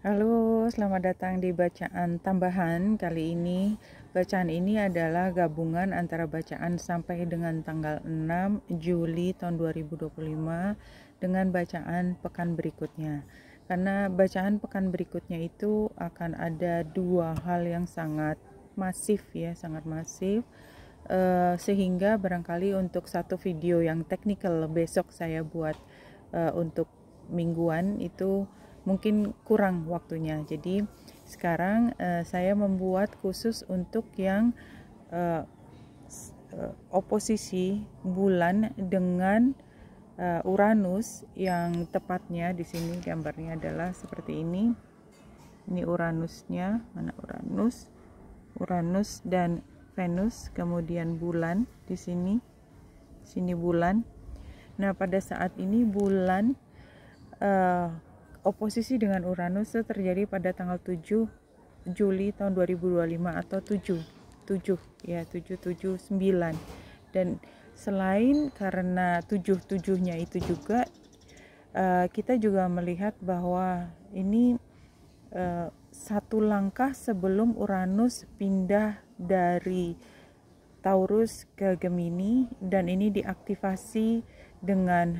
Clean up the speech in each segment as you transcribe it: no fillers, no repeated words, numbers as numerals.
Halo, selamat datang di bacaan tambahan. Kali ini, bacaan ini adalah gabungan antara bacaan sampai dengan tanggal 6 Juli tahun 2025 dengan bacaan pekan berikutnya. Karena bacaan pekan berikutnya itu akan ada dua hal yang sangat masif sangat masif. Sehingga barangkali untuk satu video yang teknikal besok saya buat untuk mingguan itu mungkin kurang waktunya. Jadi sekarang saya membuat khusus untuk yang oposisi bulan dengan Uranus, yang tepatnya di sini gambarnya adalah seperti ini. Ini Uranusnya, mana Uranus? Uranus dan Venus, kemudian bulan di sini. Sini bulan. Nah, pada saat ini bulan oposisi dengan Uranus itu terjadi pada tanggal 7 Juli tahun 2025 atau 779. Dan selain karena 77-nya itu juga kita juga melihat bahwa ini satu langkah sebelum Uranus pindah dari Taurus ke Gemini, dan ini diaktifasi dengan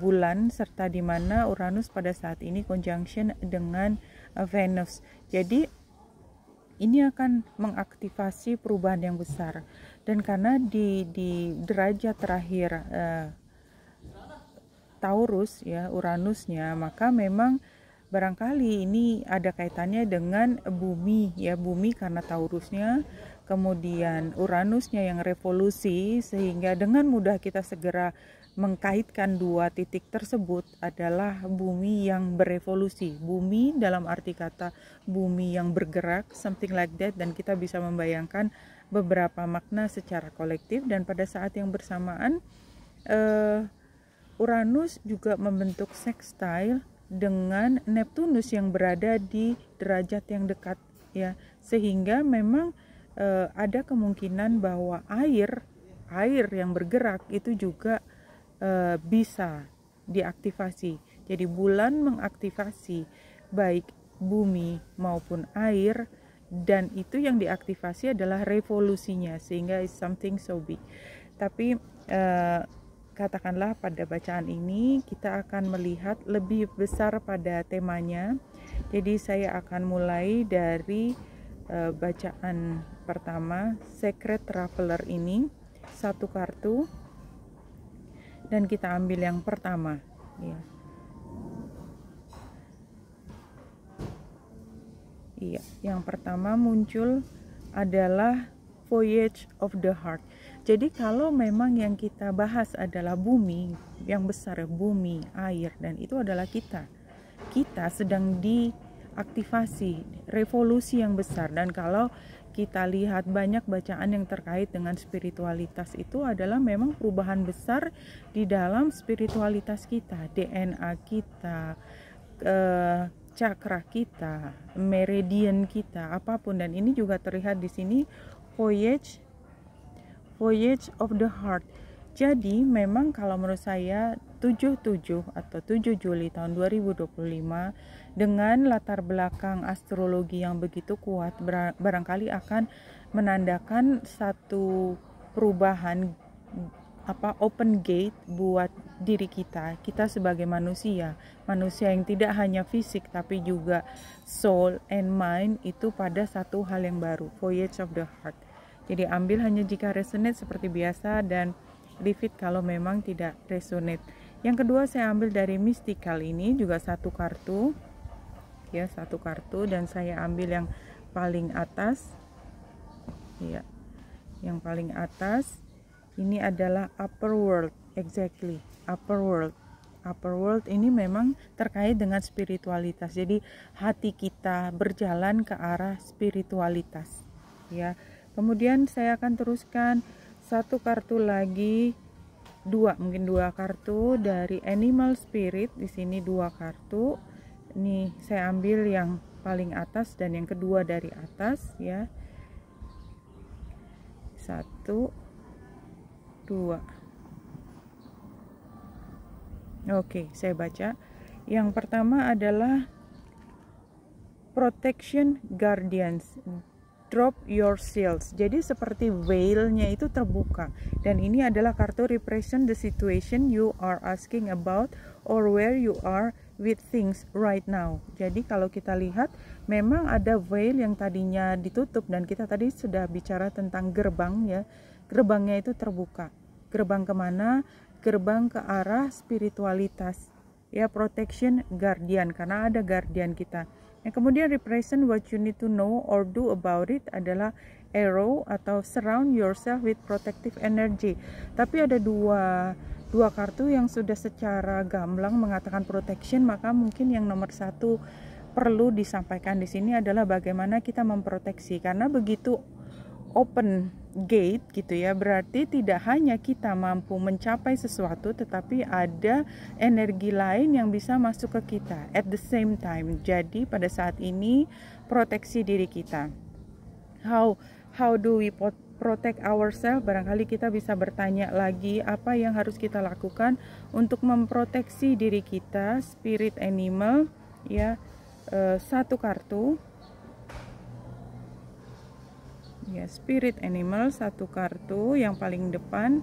bulan, serta di mana Uranus pada saat ini conjunction dengan Venus. Jadi ini akan mengaktifasi perubahan yang besar, dan karena di derajat terakhir Taurus Uranusnya, maka memang barangkali ini ada kaitannya dengan bumi bumi karena Taurusnya, kemudian Uranusnya yang revolusi, sehingga dengan mudah kita segera mengkaitkan dua titik tersebut adalah bumi yang berevolusi, bumi dalam arti kata bumi yang bergerak, something like that, dan kita bisa membayangkan beberapa makna secara kolektif. Dan pada saat yang bersamaan Uranus juga membentuk sextile dengan Neptunus yang berada di derajat yang dekat sehingga memang ada kemungkinan bahwa air yang bergerak itu juga bisa diaktifasi. Jadi bulan mengaktifasi baik bumi maupun air, dan itu yang diaktifasi adalah revolusinya, sehingga is something so big. Tapi katakanlah pada bacaan ini kita akan melihat lebih besar pada temanya. Jadi saya akan mulai dari bacaan pertama, Secret Traveler ini, satu kartu, dan kita ambil yang pertama yang pertama muncul adalah Voyage of the Heart. Jadi kalau memang yang kita bahas adalah bumi yang besar, bumi, air, dan itu adalah kita sedang diaktifasi revolusi yang besar. Dan kalau kita lihat banyak bacaan yang terkait dengan spiritualitas, itu adalah memang perubahan besar di dalam spiritualitas kita, DNA kita, cakra kita, meridian kita, apapun. Dan ini juga terlihat di sini Voyage of the Heart. Jadi memang kalau menurut saya 77 atau 7 Juli tahun 2025 dengan latar belakang astrologi yang begitu kuat barangkali akan menandakan satu perubahan open gate buat diri kita sebagai manusia yang tidak hanya fisik tapi juga soul and mind, itu pada satu hal yang baru, Voyage of the Heart. Jadi ambil hanya jika resonate seperti biasa, dan leave it kalau memang tidak resonate. Yang kedua saya ambil dari Mystical, ini juga satu kartu dan saya ambil yang paling atas yang paling atas. Ini adalah Upper World, exactly, Upper World ini memang terkait dengan spiritualitas. Jadi hati kita berjalan ke arah spiritualitas Kemudian saya akan teruskan satu kartu lagi, mungkin dua kartu dari Animal Spirit. Di sini dua kartu. Ini saya ambil yang paling atas dan yang kedua dari atas Satu, dua. Oke, saya baca. Yang pertama adalah protection guardians, drop your shields. Jadi seperti veil-nya itu terbuka, dan ini adalah kartu represent the situation you are asking about or where you are with things right now. Jadi kalau kita lihat memang ada veil yang tadinya ditutup, dan kita tadi sudah bicara tentang gerbang ya. Gerbangnya itu terbuka. Gerbang kemana? Gerbang ke arah spiritualitas ya, protection guardian, karena ada guardian kita. Yang kemudian represent what you need to know or do about it adalah arrow atau surround yourself with protective energy. Tapi ada dua kartu yang sudah secara gamblang mengatakan protection, maka mungkin yang nomor satu perlu disampaikan di sini adalah bagaimana kita memproteksi, karena begitu open gate gitu ya, berarti tidak hanya kita mampu mencapai sesuatu, tetapi ada energi lain yang bisa masuk ke kita at the same time. Jadi pada saat ini proteksi diri kita. How do we protect ourselves? Barangkali kita bisa bertanya lagi, apa yang harus kita lakukan untuk memproteksi diri kita? Spirit animal ya, satu kartu ya, spirit animal satu kartu yang paling depan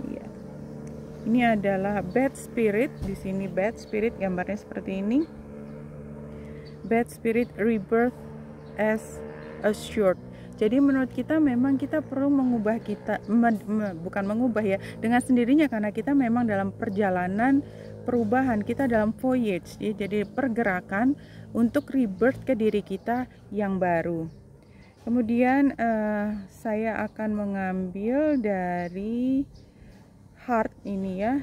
ya. Ini adalah bad spirit. Di sini bad spirit, gambarnya seperti ini. Bad spirit rebirth as assured. Jadi menurut kita memang kita perlu mengubah kita, bukan mengubah ya, dengan sendirinya, karena kita memang dalam perjalanan perubahan, kita dalam voyage ya, jadi pergerakan untuk rebirth ke diri kita yang baru. Kemudian saya akan mengambil dari heart ini ya.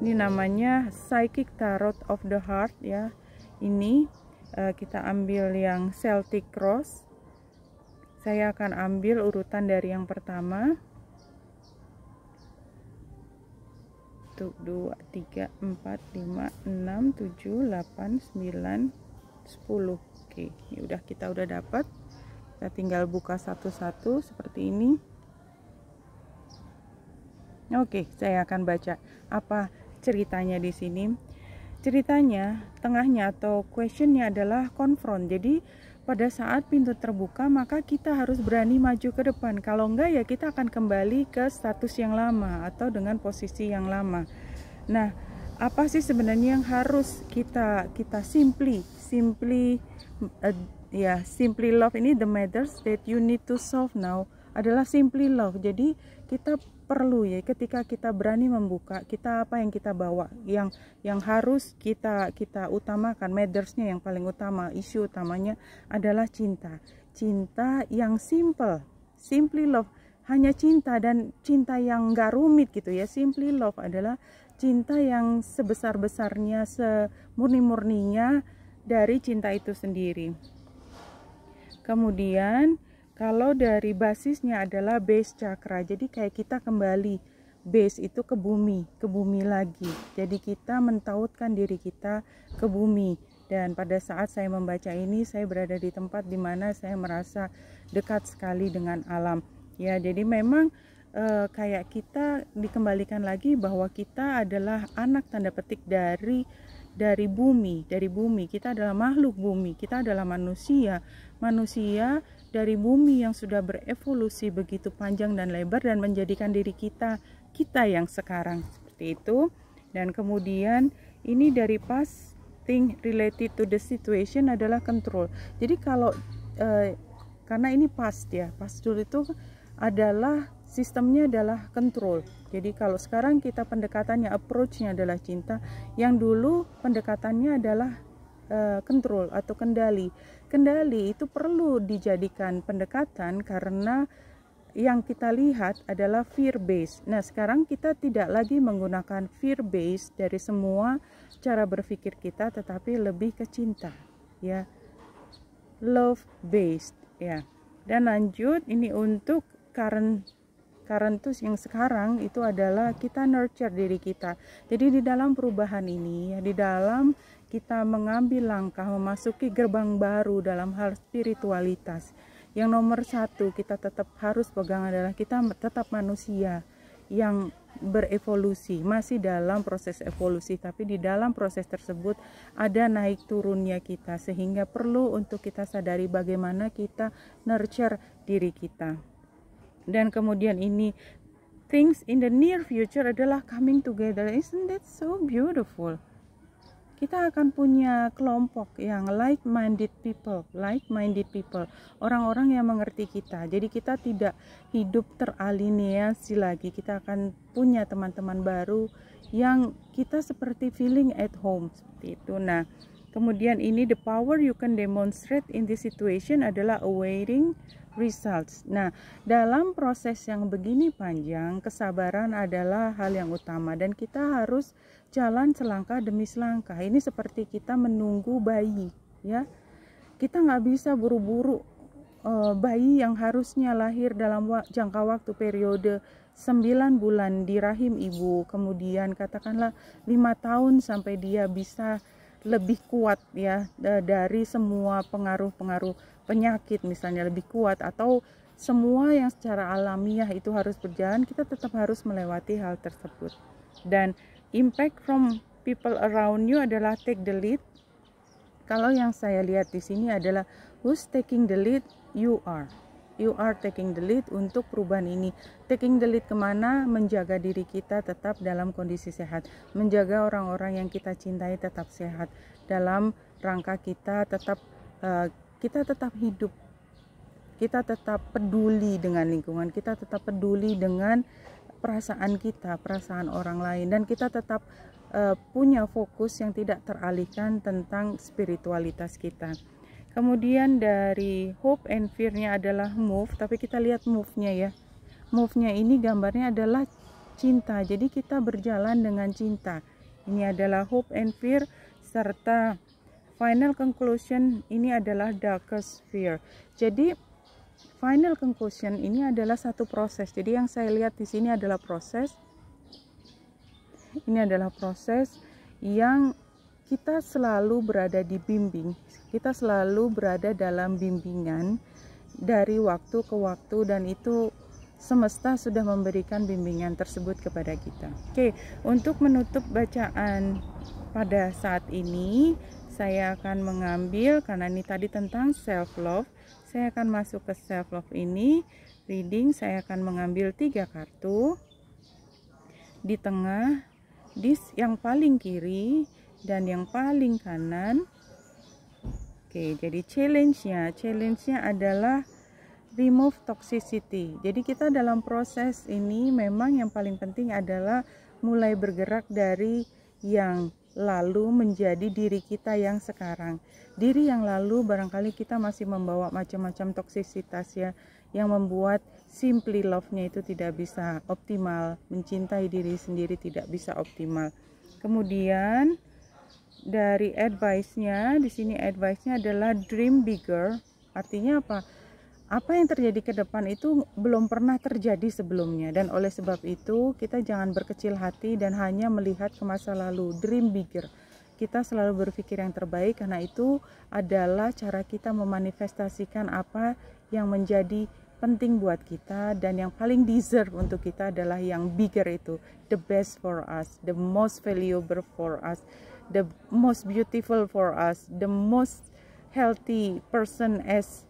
Ini namanya Psychic Tarot of the Heart ya. Ini kita ambil yang Celtic Cross. Saya akan ambil urutan dari yang pertama. 1, 2, 3, 4, 5, 6, 7, 8, 9, 10. Oke, ini kita udah dapat. Kita tinggal buka satu-satu seperti ini. Oke, saya akan baca apa ceritanya di sini. Ceritanya, tengahnya atau questionnya adalah confront. Jadi pada saat pintu terbuka, maka kita harus berani maju ke depan. Kalau enggak ya kita akan kembali ke status yang lama atau dengan posisi yang lama. Nah, apa sih sebenarnya yang harus kita simply love ini, the matters that you need to solve now adalah simply love. Jadi kita perlu ya, ketika kita berani membuka, kita apa yang kita bawa, yang harus kita utamakan, mattersnya yang paling utama, isu utamanya adalah cinta yang simple, simply love, hanya cinta, dan cinta yang gak rumit gitu ya. Simply love adalah cinta yang sebesar-besarnya, semurni-murninya dari cinta itu sendiri. Kemudian kalau dari basisnya adalah base chakra, jadi kayak kita kembali base itu ke bumi lagi. Jadi kita mentautkan diri kita ke bumi. Dan pada saat saya membaca ini, saya berada di tempat di mana saya merasa dekat sekali dengan alam. Ya, jadi memang kayak kita dikembalikan lagi bahwa kita adalah anak tanda petik dari bumi. Kita adalah makhluk bumi, kita adalah manusia dari bumi yang sudah berevolusi begitu panjang dan lebar dan menjadikan diri kita yang sekarang seperti itu. Dan kemudian ini dari past thing related to the situation adalah control. Jadi kalau karena ini past ya, past dulu itu adalah sistemnya adalah control. Jadi kalau sekarang kita pendekatannya, approach-nya adalah cinta, yang dulu pendekatannya adalah control atau kendali. Kendali itu perlu dijadikan pendekatan karena yang kita lihat adalah fear based. Nah, sekarang kita tidak lagi menggunakan fear based dari semua cara berpikir kita, tetapi lebih ke cinta, ya, love based, ya. Dan lanjut ini untuk current yang sekarang itu adalah kita nurture diri kita. Jadi di dalam perubahan ini, ya, di dalam kita mengambil langkah memasuki gerbang baru dalam hal spiritualitas, yang nomor satu kita tetap harus pegang adalah kita tetap manusia. yang berevolusi, masih dalam proses evolusi, tapi di dalam proses tersebut ada naik turunnya kita, sehingga perlu untuk kita sadari bagaimana kita nurture diri kita. Dan kemudian ini things in the near future adalah coming together. Isn't that so beautiful? Kita akan punya kelompok yang like-minded people, orang-orang yang mengerti kita. Jadi kita tidak hidup teralienasi lagi. Kita akan punya teman-teman baru yang kita seperti feeling at home, seperti itu. Nah, kemudian ini the power you can demonstrate in this situation adalah awaiting results. Nah, dalam proses yang begini panjang, kesabaran adalah hal yang utama dan kita harus jalan selangkah demi selangkah. Ini seperti kita menunggu bayi, ya. Kita nggak bisa buru-buru bayi yang harusnya lahir dalam jangka waktu periode 9 bulan di rahim ibu, kemudian katakanlah 5 tahun sampai dia bisa lebih kuat, ya, dari semua pengaruh-pengaruh penyakit misalnya, lebih kuat, atau semua yang secara alamiah itu harus berjalan, kita tetap harus melewati hal tersebut. Dan impact from people around you adalah take the lead. Kalau yang saya lihat di sini adalah who's taking the lead? You are taking the lead untuk perubahan ini. Taking the lead kemana? Menjaga diri kita tetap dalam kondisi sehat, menjaga orang-orang yang kita cintai tetap sehat, dalam rangka kita tetap hidup, kita tetap peduli dengan lingkungan, kita tetap peduli dengan perasaan kita, perasaan orang lain, dan kita tetap punya fokus yang tidak teralihkan tentang spiritualitas kita. Kemudian dari hope and fear-nya adalah move, tapi kita lihat move-nya, ya. Move-nya ini gambarnya adalah cinta, jadi kita berjalan dengan cinta. Ini adalah hope and fear, serta final conclusion ini adalah darkest fear. Jadi final conclusion ini adalah satu proses. Jadi yang saya lihat di sini adalah proses. Ini adalah proses yang kita selalu berada di bimbing. Kita selalu berada dalam bimbingan dari waktu ke waktu, dan itu semesta sudah memberikan bimbingan tersebut kepada kita. Oke, untuk menutup bacaan pada saat ini, saya akan mengambil, karena ini tadi tentang self love, saya akan masuk ke self love ini, reading. Saya akan mengambil 3 kartu di tengah, di yang paling kiri dan yang paling kanan. Oke, jadi challenge-nya adalah remove toxicity. Jadi kita dalam proses ini memang yang paling penting adalah mulai bergerak dari yang lalu menjadi diri kita yang sekarang. Diri yang lalu barangkali kita masih membawa macam-macam toksisitas, ya, yang membuat simply love-nya itu tidak bisa optimal, mencintai diri sendiri tidak bisa optimal. Kemudian dari advice-nya, di sini advice-nya adalah dream bigger. Artinya apa? Apa yang terjadi ke depan itu belum pernah terjadi sebelumnya, dan oleh sebab itu kita jangan berkecil hati dan hanya melihat ke masa lalu. Dream bigger. Kita selalu berpikir yang terbaik, karena itu adalah cara kita memanifestasikan apa yang menjadi penting buat kita, dan yang paling deserve untuk kita adalah yang bigger itu, the best for us, the most valuable for us, the most beautiful for us, the most healthy person as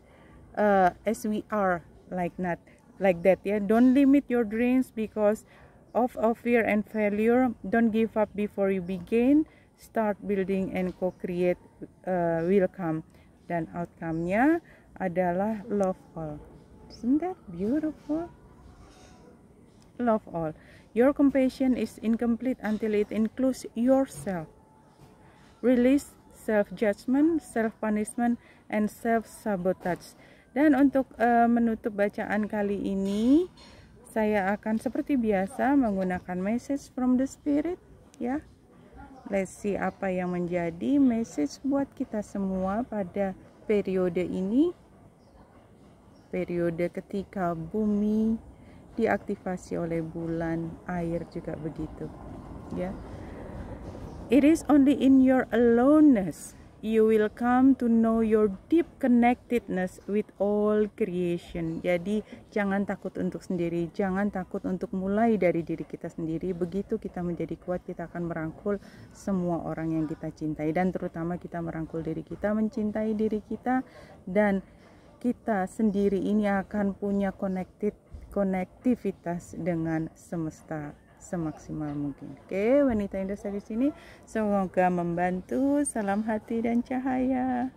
we are, like that, ya. Don't limit your dreams because of fear and failure. Don't give up before you begin. Start building and co-create will come. Dan outcome-nya adalah love all. Isn't that beautiful? Love all. Your compassion is incomplete until it includes yourself. Release self-judgment, self-punishment, and self-sabotage. Dan untuk menutup bacaan kali ini, saya akan seperti biasa menggunakan message from the spirit, ya. Let's see apa yang menjadi message buat kita semua pada periode ini. Periode ketika bumi diaktifasi oleh bulan, air juga begitu, ya. It is only in your aloneness you will come to know your deep connectedness with all creation. Jadi jangan takut untuk sendiri, jangan takut untuk mulai dari diri kita sendiri. Begitu kita menjadi kuat, kita akan merangkul semua orang yang kita cintai, dan terutama kita merangkul diri kita, mencintai diri kita, dan kita sendiri ini akan punya konektivitas dengan semesta semaksimal mungkin. Oke, wanita Indah di sini semoga membantu. Salam hati dan cahaya.